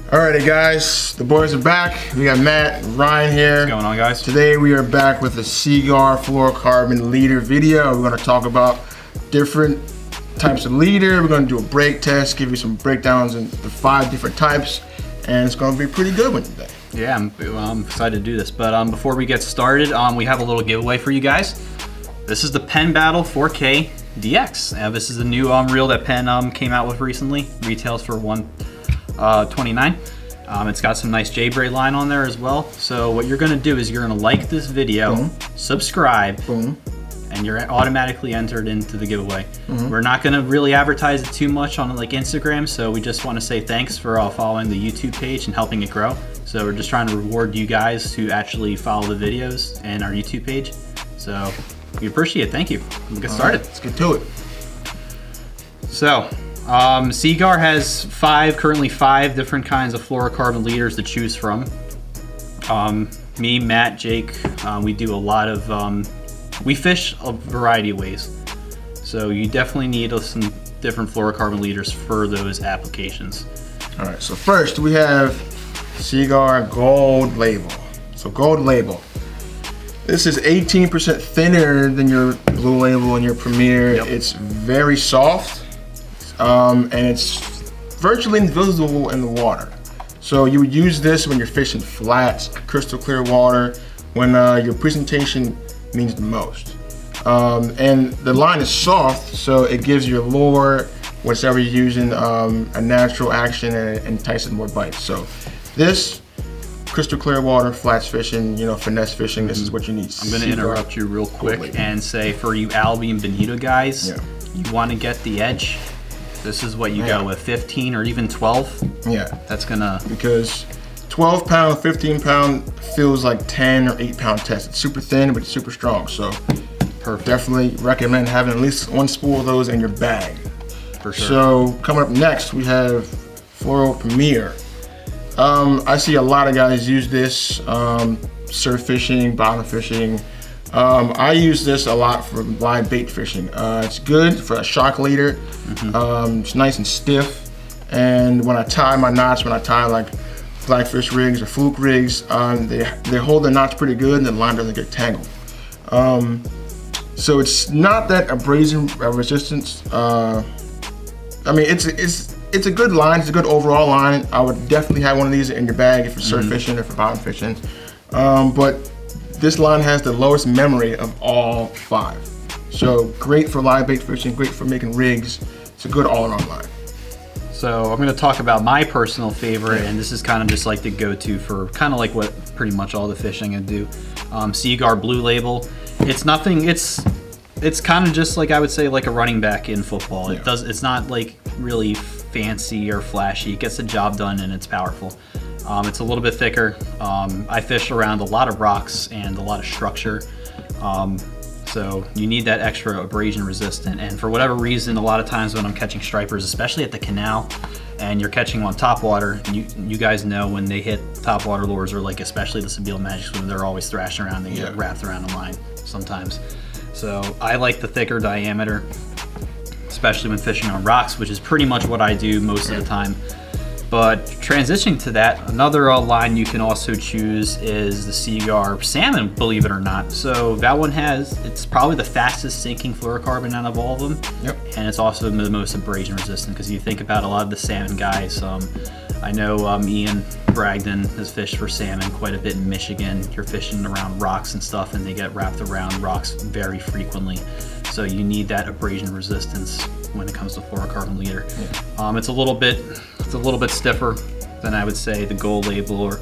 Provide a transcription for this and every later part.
Alrighty guys, the boys are back. We got Matt and Ryan here. What's going on, guys? Today we are back with a Seaguar fluorocarbon leader video. We're going to talk about different types of leader. We're going to do a break test, give you some breakdowns in the 5 different types, and it's going to be a pretty good one today. Yeah, I'm excited to do this, but before we get started, we have a little giveaway for you guys. This is the Penn Battle 4K DX. This is a new reel that Penn came out with recently. Retails for $129. It's got some nice J-braid line on there as well. So what you're gonna do is you're gonna like this video, Boom. subscribe, Boom. and you're automatically entered into the giveaway. We're not gonna really advertise it too much on like Instagram, so we just wanna say thanks for following the YouTube page and helping it grow. So we're just trying to reward you guys who actually follow the videos and our YouTube page. So we appreciate it, thank you. Let's get started. Let's get to it. So, Seaguar has currently five different kinds of fluorocarbon leaders to choose from. Me, Matt, Jake, we do a lot of, we fish a variety of ways. So you definitely need some different fluorocarbon leaders for those applications. All right, so first we have Seaguar Gold Label. So Gold Label. This is 18% thinner than your Blue Label and your Premier. Yep. It's very soft. And it's virtually invisible in the water. So you would use this when you're fishing flats, crystal clear water, when your presentation means the most. And the line is soft, so it gives your lure, whatever you're using, a natural action and entices more bites. So this crystal clear water, flats fishing, finesse fishing, this is what you need. I'm going to interrupt you real quick and say for you Albie and Bonito guys, you want to get the edge. This is what you go with, 15 or even 12. Yeah. That's gonna... Because 12 pound, 15 pound feels like 10 or 8 pound test. It's super thin, but it's super strong. So perfect. Definitely recommend having at least one spool of those in your bag. For sure. So coming up next, we have Fluoro Premier. I see a lot of guys use this, surf fishing, bottom fishing. I use this a lot for live bait fishing. It's good for a shock leader. It's nice and stiff. And when I tie my knots, when I tie like blackfish rigs or fluke rigs, they hold the knots pretty good and the line doesn't get tangled. So it's not that abrasion resistance. I mean, it's a good line. It's a good overall line. I would definitely have one of these in your bag if you're surf fishing or for bottom fishing. But this line has the lowest memory of all 5. So great for live bait fishing, great for making rigs. It's a good all-in-one line. So I'm going to talk about my personal favorite, and this is kind of just like the go-to for kind of like what pretty much all the fishing I do. Seaguar Blue Label. It's nothing, it's kind of just like I would say like a running back in football. It's not like really fancy or flashy. It gets the job done and it's powerful. It's a little bit thicker. I fish around a lot of rocks and a lot of structure. So you need that extra abrasion resistant. And for whatever reason, a lot of times when I'm catching stripers, especially at the canal, and you're catching on topwater, you guys know when they hit topwater lures, or like especially the Sabile Magics, when they're always thrashing around, they get wrapped around the line sometimes. So I like the thicker diameter, especially when fishing on rocks, which is pretty much what I do most of the time. But transitioning to that, another line you can also choose is the Seaguar Salmon, believe it or not. So that one it's probably the fastest sinking fluorocarbon out of all of them. And it's also the most abrasion resistant, because you think about a lot of the salmon guys. I know Ian Bragdon has fished for salmon quite a bit in Michigan. You're fishing around rocks and stuff, and they get wrapped around rocks very frequently. So you need that abrasion resistance when it comes to fluorocarbon leader. It's a little bit stiffer than I would say the Gold Label or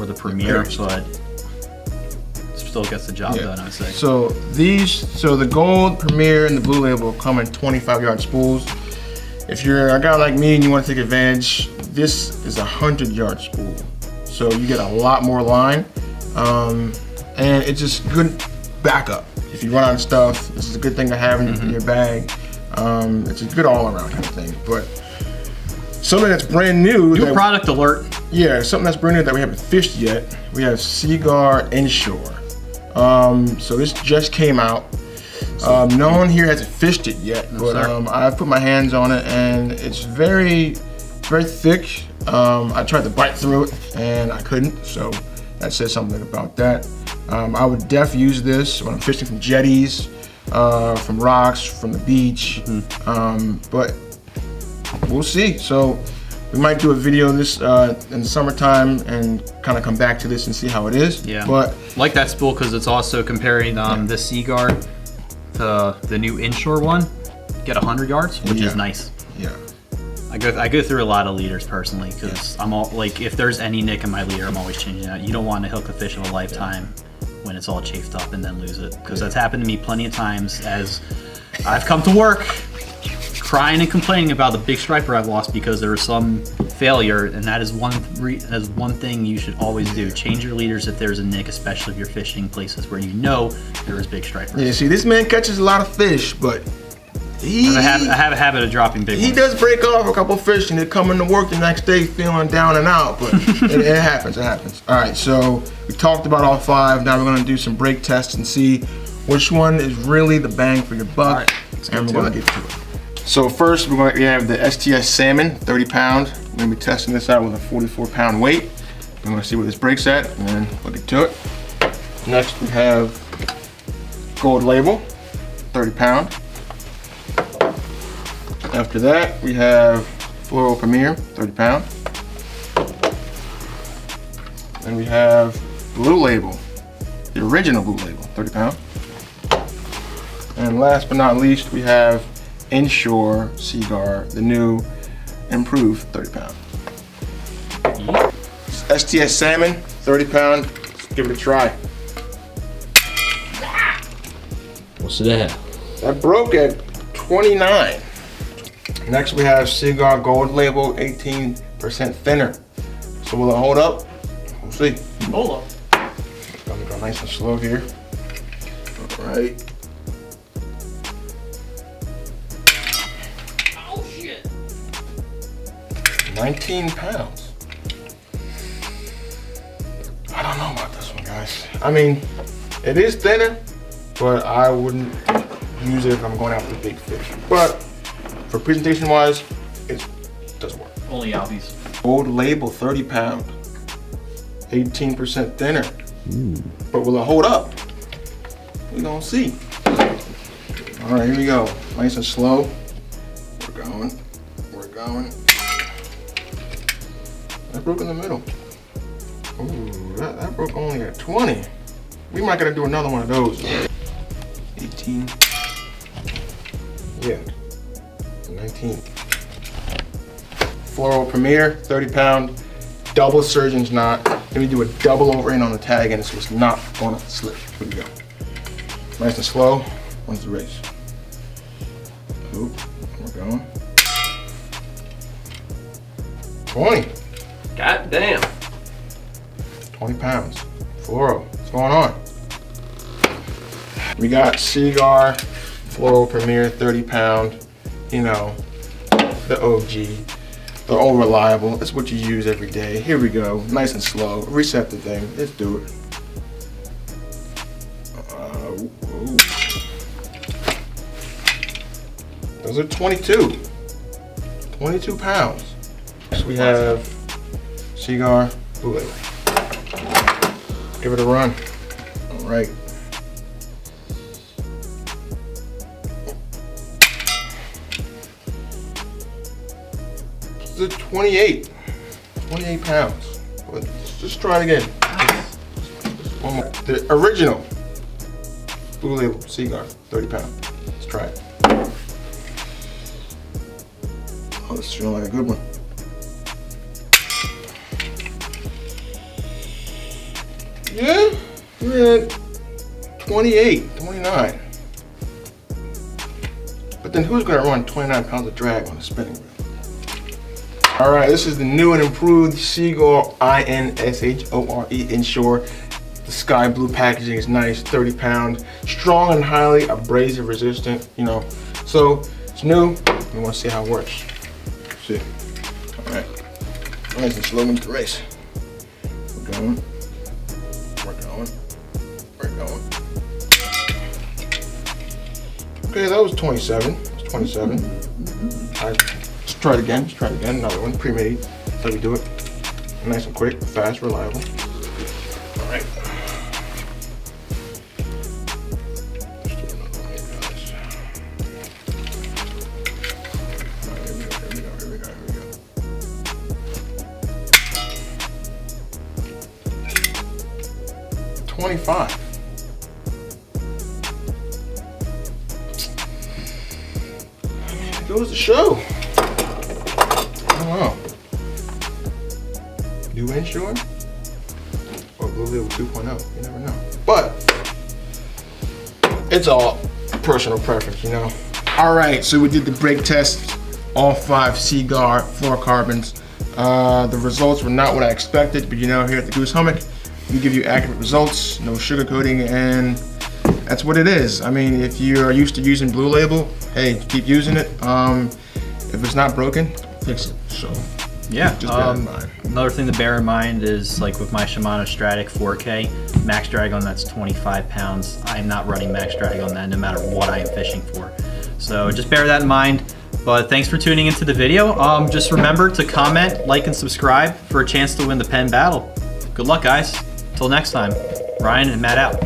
the Premier, but it still gets the job done, I would say. So the Gold, Premier, and the Blue Label come in 25-yard spools. If you're a guy like me and you want to take advantage, this is a 100-yard spool. So you get a lot more line, and it's just good backup. If you run out of stuff, this is a good thing to have in your bag. It's a good all-around kind of thing. But something that's brand new. New product alert. Yeah, something that's brand new that we haven't fished yet. We have Seaguar Inshore. So this just came out. No one here has fished it yet, but I've put my hands on it, and it's very, very thick. I tried to bite through it and I couldn't, so that says something about that. I would def use this when I'm fishing from jetties, from rocks, from the beach, but we'll see. So we might do a video of this in the summertime and kind of come back to this and see how it is. Yeah, but like that spool because it's also comparing the Seaguar to the new Inshore one. Get 100 yards, which is nice. Yeah. I go through a lot of leaders personally because I'm all like, if there's any nick in my leader, I'm always changing out. You don't want to hook a fish of a lifetime when it's all chafed up and then lose it, because that's happened to me plenty of times as I've come to work crying and complaining about the big striper I've lost because there was some failure, and that is one thing you should always do. Change your leaders if there's a nick, especially if you're fishing places where you know there is big stripers. Yeah, see, this man catches a lot of fish, but I have a habit of dropping big ones. He does break off a couple fish and they come into work the next day feeling down and out, but it happens, it happens. All right, so we talked about all 5. Now we're gonna do some break tests and see which one is really the bang for your buck. All right, and we're gonna get to it. So first, we have the STS Salmon, 30 pound. We're gonna be testing this out with a 44 pound weight. We're gonna see where this breaks at and then we'll get to it. Next, we have Gold Label, 30 pound. After that, we have Fluorocarbon, 30 pound. Then we have Blue Label, the original Blue Label, 30 pound. And last but not least, we have Inshore Seaguar, the new improved 30 pound. STS Salmon, 30 pound. Let's give it a try. What's that? That broke at 29. Next we have Seaguar Gold Label, 18% thinner. So will it hold up? We'll see. Hold up. I'm gonna go nice and slow here. All right. Oh shit. 19 pounds. I don't know about this one, guys. I mean, it is thinner, but I wouldn't use it if I'm going after big fish. But for presentation wise, it does work. Only Albies. Gold Label, 30 pound, 18% thinner. But will it hold up? We're gonna see. All right, here we go. Nice and slow. We're going. That broke in the middle. Ooh, that broke only at 20. We might gotta do another one of those. 18. Yeah. 19. Fluorocarbon, 30 pound, double surgeon's knot. Then we do a double over in on the tag and so it's not gonna slip. Here we go. Nice and slow. When's the race? Oop, we're going. 20. God damn. 20 pounds. Fluoro, what's going on? We got Seaguar, Fluorocarbon, 30 pound, you know, the OG. They're all reliable. That's what you use every day. Here we go, nice and slow. Reset the thing, let's do it. Those are 22. 22 pounds. So we have Seaguar Blue Label. Give it a run. All right. This is 28 pounds. Let's just try it again. One more. The original Blue Label Seaguar, 30 pound. Let's try it. Oh, this is feeling like a good one. Yeah, we're at 28, 29. But then who's gonna run 29 pounds of drag on a spinning reel? All right, this is the new and improved Seaguar Inshore Inshore. The sky blue packaging is nice, 30 pounds, strong and highly abrasive resistant, you know. So it's new, we wanna see how it works. See, all right, nice and slow into the race. We're going. Okay, that was 27. That's 27. All right, let's try it again. Another one, pre-made. how you do it. Nice and quick, fast, reliable. All right. Let's do another one here, guys. All right, here we go. 25. Goes to show. Oh wow. New Inshore or Blue Label 2.0. You never know. But it's all personal preference, you know. All right, so we did the brake test, all 5 Seaguar fluorocarbons. The results were not what I expected, but you know, here at the Goose Hummock, we give you accurate results, no sugarcoating, and that's what it is. I mean, if you're used to using Blue Label, hey, keep using it. If it's not broken, fix it. So yeah, just bear in mind. Another thing to bear in mind is, like with my Shimano Stratic 4K, max drag on that's 25 pounds. I am not running max drag on that no matter what I am fishing for. So just bear that in mind. But thanks for tuning into the video. Just remember to comment, like, and subscribe for a chance to win the pen battle. Good luck, guys. Till next time, Ryan and Matt out.